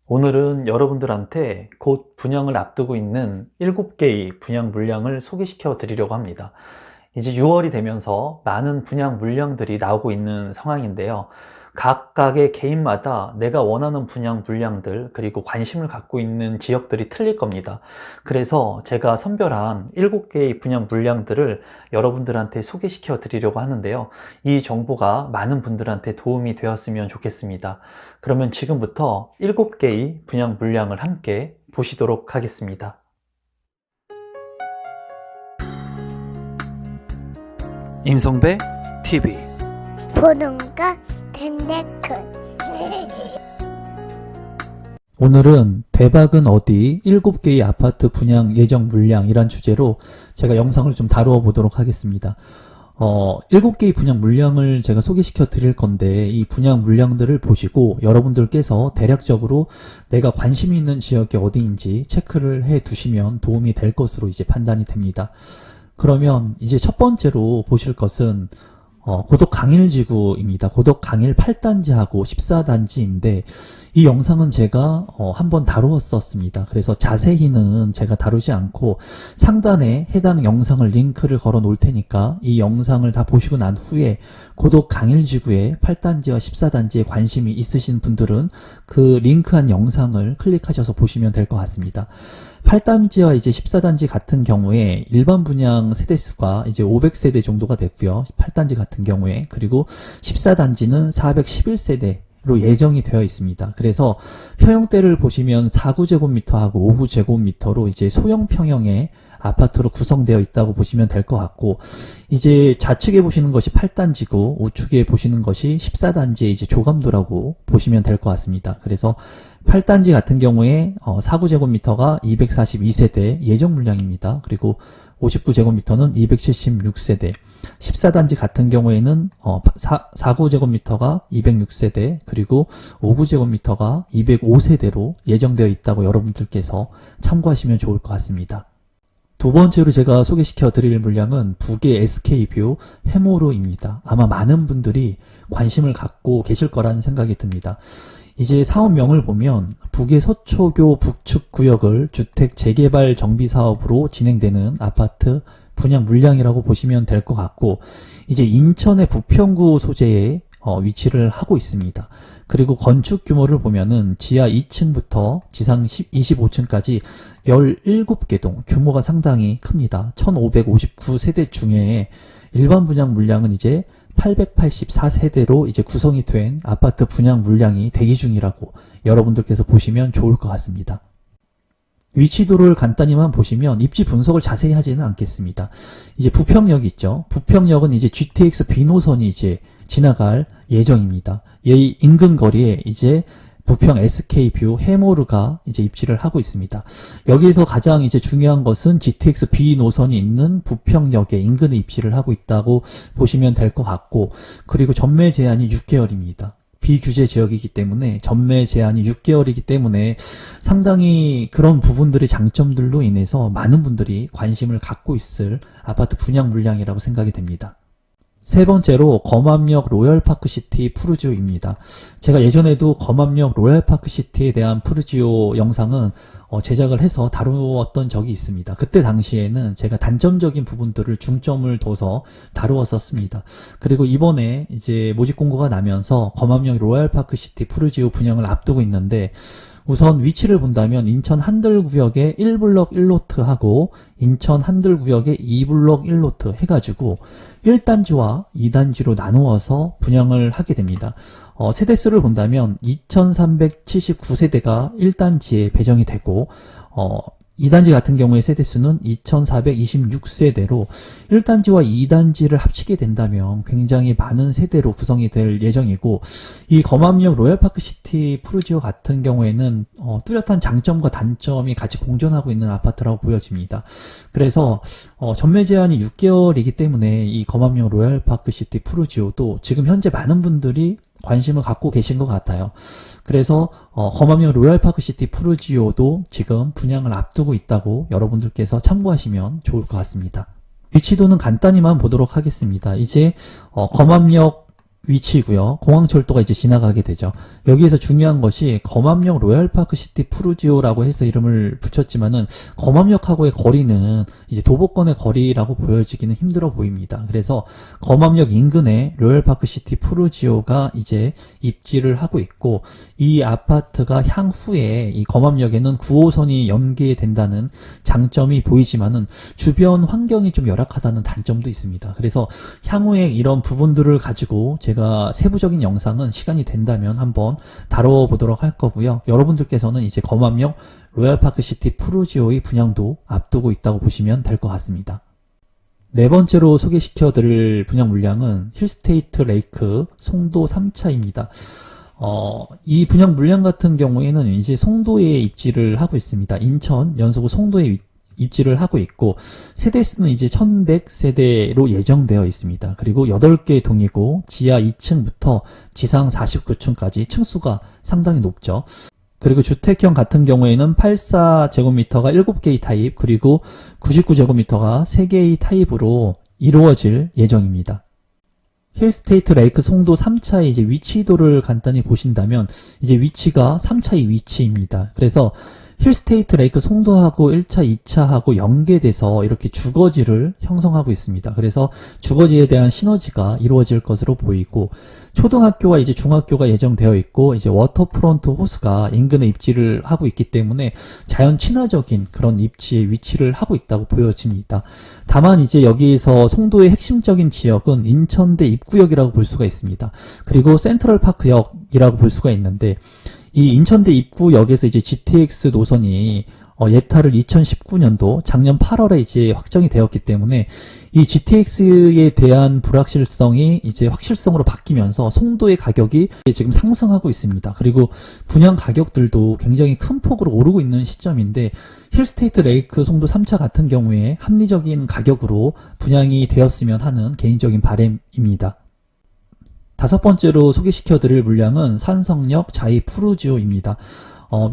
오늘은 여러분들한테 곧 분양을 앞두고 있는 7개의 분양 물량을 소개시켜 드리려고 합니다. 이제 6월이 되면서 많은 분양 물량들이 나오고 있는 상황인데요. 각각의 개인마다 내가 원하는 분양 물량들 그리고 관심을 갖고 있는 지역들이 틀릴 겁니다. 그래서 제가 선별한 7개의 분양 물량들을 여러분들한테 소개시켜 드리려고 하는데요. 이 정보가 많은 분들한테 도움이 되었으면 좋겠습니다. 그러면 지금부터 7개의 분양 물량을 함께 보시도록 하겠습니다. 임성배 TV 보는 거 된데큰 오늘은 대박은 어디 7개의 아파트 분양 예정 물량이란 주제로 제가 영상을 좀 다루어 보도록 하겠습니다. 7개의 분양 물량을 제가 소개시켜 드릴 건데 이 분양 물량들을 보시고 여러분들께서 대략적으로 내가 관심이 있는 지역이 어디인지 체크를 해 두시면 도움이 될 것으로 이제 판단이 됩니다. 그러면 이제 첫 번째로 보실 것은 고덕 강일지구입니다. 고덕 강일 8단지하고 14단지인데 이 영상은 제가 한번 다루었었습니다. 그래서 자세히는 제가 다루지 않고 상단에 해당 영상을 링크를 걸어 놓을 테니까 이 영상을 다 보시고 난 후에 고덕 강일지구의 8단지와 14단지에 관심이 있으신 분들은 그 링크한 영상을 클릭하셔서 보시면 될 것 같습니다. 8단지와 이제 14단지 같은 경우에 일반 분양 세대수가 이제 500세대 정도가 됐고요. 8단지 같은 경우에. 그리고 14단지는 411세대로 예정이 되어 있습니다. 그래서 평형대를 보시면 4구제곱미터하고 5구제곱미터로 이제 소형 평형의 아파트로 구성되어 있다고 보시면 될 것 같고, 이제 좌측에 보시는 것이 8단지고 우측에 보시는 것이 14단지의 이제 조감도라고 보시면 될 것 같습니다. 그래서 8단지 같은 경우에 4구제곱미터가 242세대 예정 물량입니다. 그리고 59제곱미터는 276세대, 14단지 같은 경우에는 4구제곱미터가 206세대, 그리고 5구제곱미터가 205세대로 예정되어 있다고 여러분들께서 참고하시면 좋을 것 같습니다. 두 번째로 제가 소개시켜 드릴 물량은 북의 SK뷰 해모로입니다. 아마 많은 분들이 관심을 갖고 계실 거라는 생각이 듭니다. 이제 사업명을 보면 북의 서초교 북측 구역을 주택 재개발 정비 사업으로 진행되는 아파트 분양 물량이라고 보시면 될 것 같고, 이제 인천의 부평구 소재에 위치를 하고 있습니다. 그리고 건축 규모를 보면은 지하 2층부터 지상 25층까지 17개 동, 규모가 상당히 큽니다. 1559세대 중에 일반 분양 물량은 이제 884세대로 이제 구성이 된 아파트 분양 물량이 대기 중이라고 여러분들께서 보시면 좋을 것 같습니다. 위치도를 간단히만 보시면 입지 분석을 자세히 하지는 않겠습니다. 이제 부평역 있죠. 부평역은 이제 GTX B노선이 이제 지나갈 예정입니다. 이 인근 거리에 이제 부평 SK뷰 해모르가 이제 입지를 하고 있습니다. 여기에서 가장 이제 중요한 것은 GTX B 노선이 있는 부평역에 인근에 입지를 하고 있다고 보시면 될 것 같고, 그리고 전매 제한이 6개월입니다. 비규제 지역이기 때문에 전매 제한이 6개월이기 때문에 상당히 그런 부분들의 장점들로 인해서 많은 분들이 관심을 갖고 있을 아파트 분양 물량이라고 생각이 됩니다. 세 번째로 검암역 로열파크시티 푸르지오입니다. 제가 예전에도 검암역 로열파크시티에 대한 푸르지오 영상은 제작을 해서 다루었던 적이 있습니다. 그때 당시에는 제가 단점적인 부분들을 중점을 둬서 다루었었습니다. 그리고 이번에 이제 모집 공고가 나면서 검암역 로열파크시티 푸르지오 분양을 앞두고 있는데, 우선 위치를 본다면 인천 한들구역의 1블럭 1로트하고 인천 한들구역의 2블럭 1로트 해가지고 1단지와 2단지로 나누어서 분양을 하게 됩니다. 세대수를 본다면 2379세대가 1단지에 배정이 되고 2단지 같은 경우의 세대수는 2426세대로 1단지와 2단지를 합치게 된다면 굉장히 많은 세대로 구성이 될 예정이고, 이 검암역 로열파크시티 푸르지오 같은 경우에는 뚜렷한 장점과 단점이 같이 공존하고 있는 아파트라고 보여집니다. 그래서 전매 제한이 6개월이기 때문에 이 검암역 로열파크시티 푸르지오도 지금 현재 많은 분들이 관심을 갖고 계신 것 같아요. 그래서 검암역 로열파크시티 푸르지오도 지금 분양을 앞두고 있다고 여러분들께서 참고하시면 좋을 것 같습니다. 위치도는 간단히만 보도록 하겠습니다. 이제 검암역 위치고요. 공항철도가 이제 지나가게 되죠. 여기에서 중요한 것이 검암역 로얄파크시티 푸르지오라고 해서 이름을 붙였지만은 검암역하고의 거리는 이제 도보권의 거리라고 보여지기는 힘들어 보입니다. 그래서 검암역 인근에 로얄파크시티 푸르지오가 이제 입지를 하고 있고, 이 아파트가 향후에 이 검암역에는 9호선이 연계된다는 장점이 보이지만은 주변 환경이 좀 열악하다는 단점도 있습니다. 그래서 향후에 이런 부분들을 가지고 제가 세부적인 영상은 시간이 된다면 한번 다뤄보도록 할 거고요. 여러분들께서는 이제 검암역 로얄파크시티 푸르지오의 분양도 앞두고 있다고 보시면 될 것 같습니다. 네 번째로 소개시켜드릴 분양 물량은 힐스테이트 레이크 송도 3차입니다. 이 분양 물량 같은 경우에는 이제 송도에 입지를 하고 있습니다. 인천 연수구 송도에 입지를 하고 있고, 세대수는 이제 1100세대로 예정되어 있습니다. 그리고 8개 동이고 지하 2층부터 지상 49층까지 층수가 상당히 높죠. 그리고 주택형 같은 경우에는 84제곱미터가 7개의 타입, 그리고 99제곱미터가 3개의 타입으로 이루어질 예정입니다. 힐스테이트 레이크 송도 3차의 이제 위치도를 간단히 보신다면, 이제 위치가 3차의 위치입니다. 그래서 힐스테이트 레이크 송도하고 1차, 2차하고 연계돼서 이렇게 주거지를 형성하고 있습니다. 그래서 주거지에 대한 시너지가 이루어질 것으로 보이고, 초등학교와 이제 중학교가 예정되어 있고, 이제 워터프론트 호수가 인근에 입지를 하고 있기 때문에 자연 친화적인 그런 입지에 위치를 하고 있다고 보여집니다. 다만 이제 여기에서 송도의 핵심적인 지역은 인천대 입구역이라고 볼 수가 있습니다. 그리고 센트럴파크역이라고 볼 수가 있는데, 이 인천대 입구역에서 이제 GTX 노선이 예타를 2019년도 작년 8월에 이제 확정이 되었기 때문에 이 GTX에 대한 불확실성이 이제 확실성으로 바뀌면서 송도의 가격이 지금 상승하고 있습니다. 그리고 분양 가격들도 굉장히 큰 폭으로 오르고 있는 시점인데, 힐스테이트 레이크 송도 3차 같은 경우에 합리적인 가격으로 분양이 되었으면 하는 개인적인 바람입니다. 다섯 번째로 소개시켜드릴 물량은 산성역 자이 푸르지오입니다.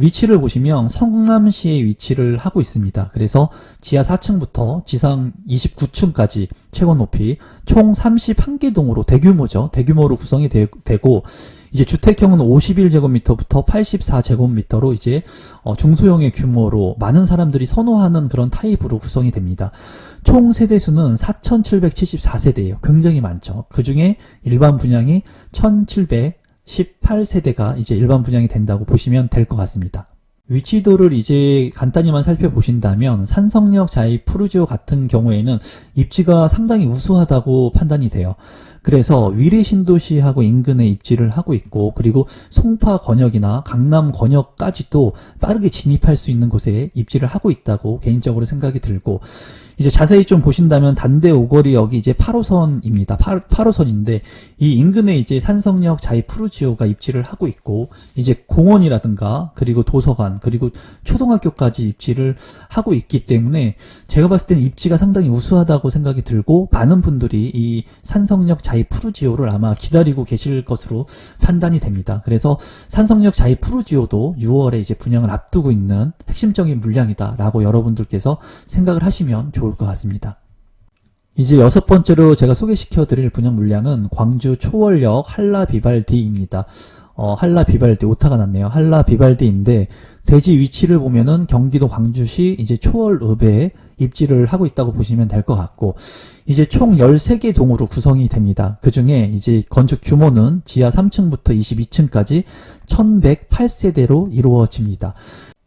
위치를 보시면 성남시에 위치를 하고 있습니다. 그래서 지하 4층부터 지상 29층까지 최고 높이 총 31개 동으로 대규모죠. 대규모로 구성이 되고, 이제 주택형은 51제곱미터부터 84제곱미터로 이제 중소형의 규모로 많은 사람들이 선호하는 그런 타입으로 구성이 됩니다. 총 세대수는 4,774세대예요. 굉장히 많죠. 그 중에 일반 분양이 1,718세대가 이제 일반 분양이 된다고 보시면 될 것 같습니다. 위치도를 이제 간단히만 살펴보신다면 산성역 자이 푸르지오 같은 경우에는 입지가 상당히 우수하다고 판단이 돼요. 그래서 위례 신도시하고 인근에 입지를 하고 있고, 그리고 송파 권역이나 강남 권역까지도 빠르게 진입할 수 있는 곳에 입지를 하고 있다고 개인적으로 생각이 들고, 이제 자세히 좀 보신다면 단대 오거리역이 이제 8호선입니다. 8호선인데 이 인근에 이제 산성역 자이 푸르지오가 입지를 하고 있고, 이제 공원이라든가 그리고 도서관 그리고 초등학교까지 입지를 하고 있기 때문에 제가 봤을 때는 입지가 상당히 우수하다고 생각이 들고, 많은 분들이 이 산성역 자이 푸르지오를 아마 기다리고 계실 것으로 판단이 됩니다. 그래서 산성역 자이 푸르지오도 6월에 이제 분양을 앞두고 있는 핵심적인 물량이다라고 여러분들께서 생각을 하시면 좋을 것 같습니다. 이제 여섯 번째로 제가 소개시켜드릴 분양 물량은 광주 초월역 한라비발디입니다. 한라비발디 오타가 났네요. 한라비발디인데 대지 위치를 보면은 경기도 광주시 이제 초월읍에 입지를 하고 있다고 보시면 될 것 같고, 이제 총 13개 동으로 구성이 됩니다. 그 중에 이제 건축 규모는 지하 3층부터 22층까지 1108세대로 이루어집니다.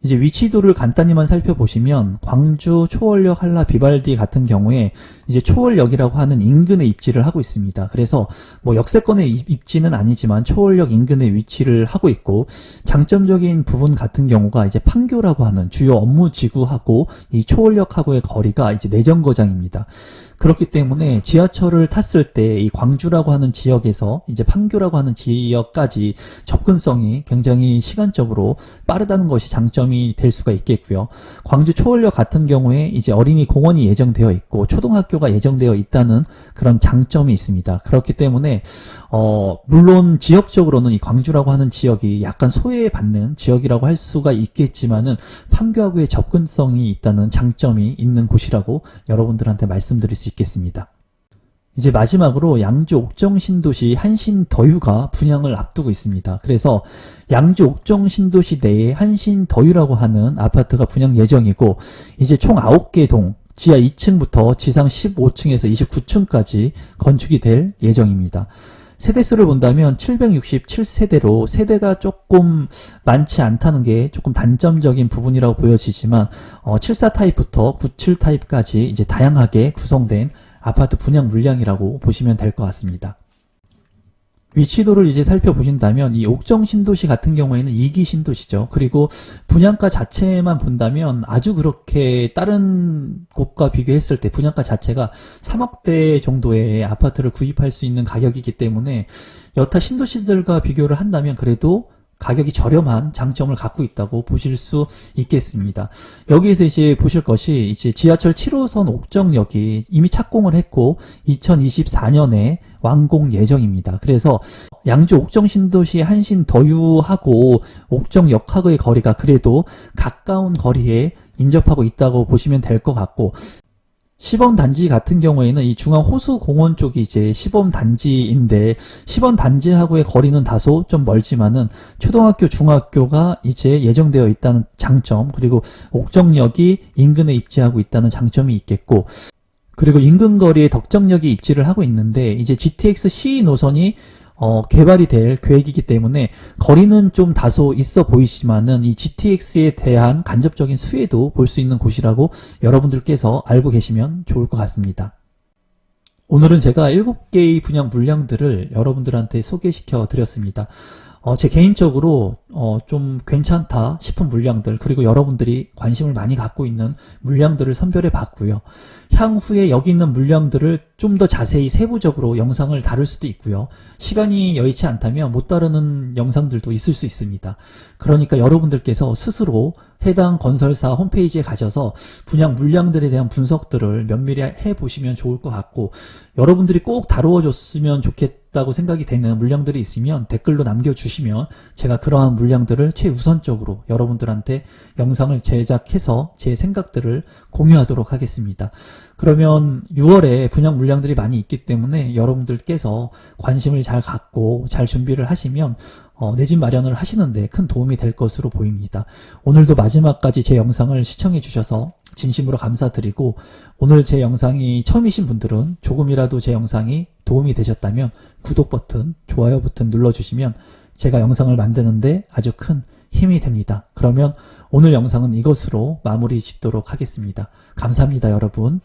이제 위치도를 간단히만 살펴보시면 광주 초월역 한라 비발디 같은 경우에 이제 초월역이라고 하는 인근에 입지를 하고 있습니다. 그래서 뭐 역세권의 입지는 아니지만 초월역 인근에 위치를 하고 있고, 장점적인 부분 같은 경우가 이제 판교라고 하는 주요 업무 지구하고 이 초월역하고의 거리가 이제 내정거장입니다. 그렇기 때문에 지하철을 탔을 때 이 광주라고 하는 지역에서 이제 판교라고 하는 지역까지 접근성이 굉장히 시간적으로 빠르다는 것이 장점이 될 수가 있겠고요. 광주 초월역 같은 경우에 이제 어린이 공원이 예정되어 있고 초등학교가 예정되어 있다는 그런 장점이 있습니다. 그렇기 때문에 물론 지역적으로는 이 광주라고 하는 지역이 약간 소외받는 지역이라고 할 수가 있겠지만은 판교하고의 접근성이 있다는 장점이 있는 곳이라고 여러분들한테 말씀드릴 수 있겠습니다. 이제 마지막으로 양주 옥정 신도시 한신더유가 분양을 앞두고 있습니다. 그래서 양주 옥정 신도시 내에 한신더유라고 하는 아파트가 분양 예정이고, 이제 총 9개 동, 지하 2층부터 지상 15층에서 29층까지 건축이 될 예정입니다. 세대수를 본다면 767세대로 세대가 조금 많지 않다는 게 조금 단점적인 부분이라고 보여지지만 74 타입부터 97 타입까지 이제 다양하게 구성된 아파트 분양 물량이라고 보시면 될 것 같습니다. 위치도를 이제 살펴보신다면 이 옥정 신도시 같은 경우에는 2기 신도시죠. 그리고 분양가 자체만 본다면 아주 그렇게 다른 곳과 비교했을 때 분양가 자체가 3억대 정도의 아파트를 구입할 수 있는 가격이기 때문에 여타 신도시들과 비교를 한다면 그래도 가격이 저렴한 장점을 갖고 있다고 보실 수 있겠습니다. 여기에서 이제 보실 것이 이제 지하철 7호선 옥정역이 이미 착공을 했고 2024년에 완공 예정입니다. 그래서 양주 옥정 신도시 한신더유하고 옥정역하고의 거리가 그래도 가까운 거리에 인접하고 있다고 보시면 될 것 같고, 시범단지 같은 경우에는 이 중앙호수공원 쪽이 이제 시범단지인데 시범단지하고의 거리는 다소 좀 멀지만은 초등학교, 중학교가 이제 예정되어 있다는 장점, 그리고 옥정역이 인근에 입지하고 있다는 장점이 있겠고, 그리고 인근 거리에 덕정역이 입지를 하고 있는데 이제 GTX C 노선이 개발이 될 계획이기 때문에 거리는 좀 다소 있어 보이지만은 이 GTX에 대한 간접적인 수혜도 볼 수 있는 곳이라고 여러분들께서 알고 계시면 좋을 것 같습니다. 오늘은 제가 7개의 분양 물량들을 여러분들한테 소개시켜 드렸습니다. 제 개인적으로 좀 괜찮다 싶은 물량들, 그리고 여러분들이 관심을 많이 갖고 있는 물량들을 선별해 봤고요. 향후에 여기 있는 물량들을 좀 더 자세히 세부적으로 영상을 다룰 수도 있고요. 시간이 여의치 않다면 못 다루는 영상들도 있을 수 있습니다. 그러니까 여러분들께서 스스로 해당 건설사 홈페이지에 가셔서 분양 물량들에 대한 분석들을 면밀히 해보시면 좋을 것 같고, 여러분들이 꼭 다루어줬으면 좋겠다고 생각이 되는 물량들이 있으면 댓글로 남겨주시면 제가 그러한 물량들을 최우선적으로 여러분들한테 영상을 제작해서 제 생각들을 공유하도록 하겠습니다. 그러면 6월에 분양 물량들이 많이 있기 때문에 여러분들께서 관심을 잘 갖고 잘 준비를 하시면 내 집 마련을 하시는데 큰 도움이 될 것으로 보입니다. 오늘도 마지막까지 제 영상을 시청해 주셔서 진심으로 감사드리고, 오늘 제 영상이 처음이신 분들은 조금이라도 제 영상이 도움이 되셨다면 구독 버튼, 좋아요 버튼 눌러주시면 제가 영상을 만드는데 아주 큰 힘이 됩니다. 그러면 오늘 영상은 이것으로 마무리 짓도록 하겠습니다. 감사합니다, 여러분.